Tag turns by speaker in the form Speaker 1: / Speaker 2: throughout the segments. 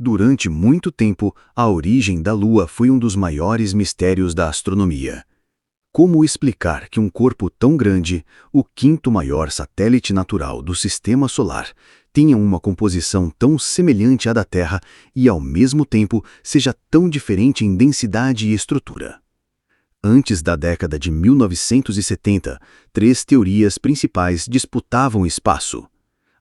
Speaker 1: Durante muito tempo, a origem da Lua foi um dos maiores mistérios da astronomia. Como explicar que um corpo tão grande, o quinto maior satélite natural do Sistema Solar, tenha uma composição tão semelhante à da Terra e, ao mesmo tempo, seja tão diferente em densidade e estrutura? Antes da década de 1970, três teorias principais disputavam espaço.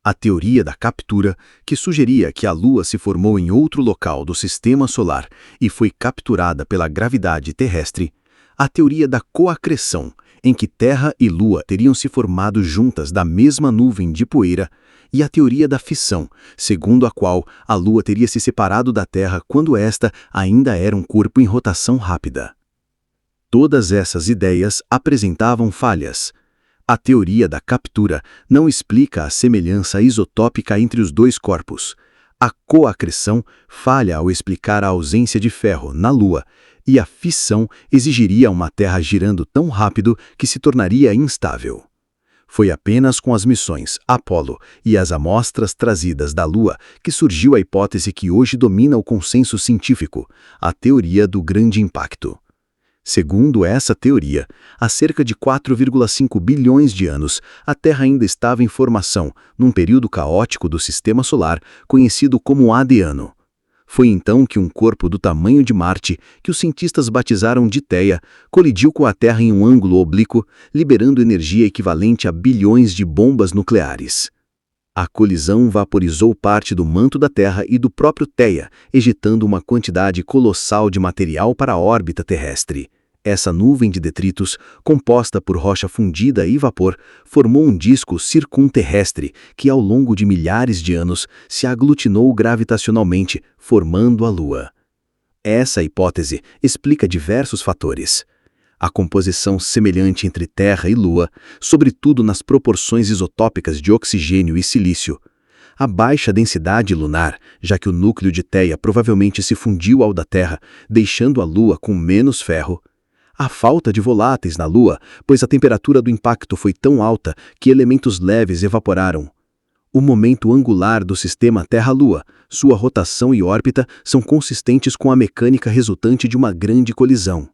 Speaker 1: A teoria da captura, que sugeria que a Lua se formou em outro local do Sistema Solar e foi capturada pela gravidade terrestre. A teoria da coacreção, em que Terra e Lua teriam se formado juntas da mesma nuvem de poeira, e a teoria da fissão, segundo a qual a Lua teria se separado da Terra quando esta ainda era um corpo em rotação rápida. Todas essas ideias apresentavam falhas. A teoria da captura não explica a semelhança isotópica entre os dois corpos. A coacreção falha ao explicar a ausência de ferro na Lua, e a fissão exigiria uma Terra girando tão rápido que se tornaria instável. Foi apenas com as missões Apollo e as amostras trazidas da Lua que surgiu a hipótese que hoje domina o consenso científico, a teoria do grande impacto. Segundo essa teoria, há cerca de 4,5 bilhões de anos, a Terra ainda estava em formação, num período caótico do Sistema Solar, conhecido como Adiano. Foi então que um corpo do tamanho de Marte, que os cientistas batizaram de Theia, colidiu com a Terra em um ângulo oblíquo, liberando energia equivalente a bilhões de bombas nucleares. A colisão vaporizou parte do manto da Terra e do próprio Theia, ejetando uma quantidade colossal de material para a órbita terrestre. Essa nuvem de detritos, composta por rocha fundida e vapor, formou um disco circunterrestre que, ao longo de milhares de anos, se aglutinou gravitacionalmente, formando a Lua. Essa hipótese explica diversos fatores. A composição semelhante entre Terra e Lua, sobretudo nas proporções isotópicas de oxigênio e silício. A baixa densidade lunar, já que o núcleo de Theia provavelmente se fundiu ao da Terra, deixando a Lua com menos ferro. A falta de voláteis na Lua, pois a temperatura do impacto foi tão alta que elementos leves evaporaram. O momento angular do sistema Terra-Lua, sua rotação e órbita são consistentes com a mecânica resultante de uma grande colisão.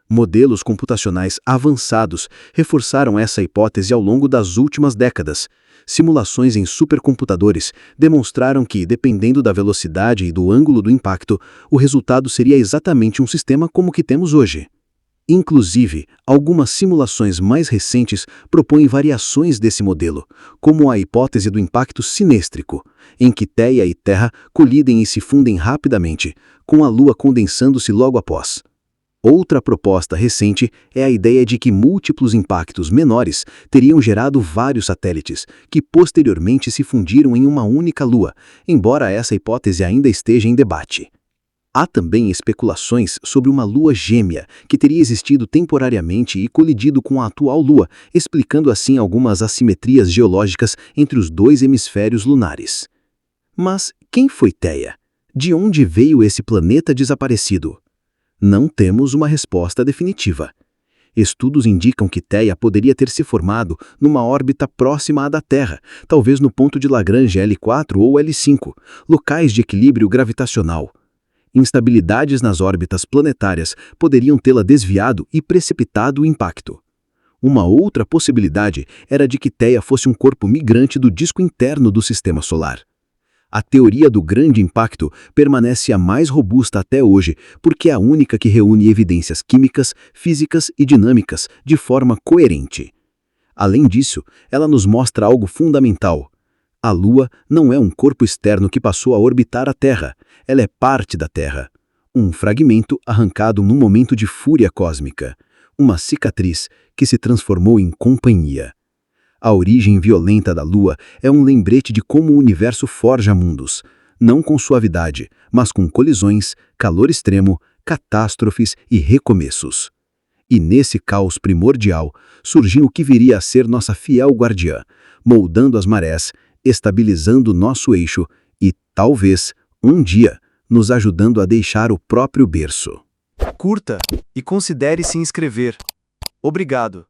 Speaker 1: Modelos computacionais avançados reforçaram essa hipótese ao longo das últimas décadas. Simulações em supercomputadores demonstraram que, dependendo da velocidade e do ângulo do impacto, o resultado seria exatamente um sistema como o que temos hoje. Inclusive, algumas simulações mais recentes propõem variações desse modelo, como a hipótese do impacto sinéstrico, em que Theia e Terra colidem e se fundem rapidamente, com a Lua condensando-se logo após. Outra proposta recente é a ideia de que múltiplos impactos menores teriam gerado vários satélites, que posteriormente se fundiram em uma única Lua, embora essa hipótese ainda esteja em debate. Há também especulações sobre uma lua gêmea que teria existido temporariamente e colidido com a atual Lua, explicando assim algumas assimetrias geológicas entre os dois hemisférios lunares. Mas quem foi Theia? De onde veio esse planeta desaparecido? Não temos uma resposta definitiva. Estudos indicam que Theia poderia ter se formado numa órbita próxima à da Terra, talvez no ponto de Lagrange L4 ou L5, locais de equilíbrio gravitacional. Instabilidades nas órbitas planetárias poderiam tê-la desviado e precipitado o impacto. Uma outra possibilidade era de que Theia fosse um corpo migrante do disco interno do Sistema Solar. A teoria do grande impacto permanece a mais robusta até hoje porque é a única que reúne evidências químicas, físicas e dinâmicas de forma coerente. Além disso, ela nos mostra algo fundamental. A Lua não é um corpo externo que passou a orbitar a Terra, ela é parte da Terra. Um fragmento arrancado num momento de fúria cósmica. Uma cicatriz que se transformou em companhia. A origem violenta da Lua é um lembrete de como o universo forja mundos, não com suavidade, mas com colisões, calor extremo, catástrofes e recomeços. E nesse caos primordial, surgiu o que viria a ser nossa fiel guardiã, moldando as marés, estabilizando nosso eixo e, talvez, um dia, nos ajudando a deixar o próprio berço.
Speaker 2: Curta e considere se inscrever. Obrigado.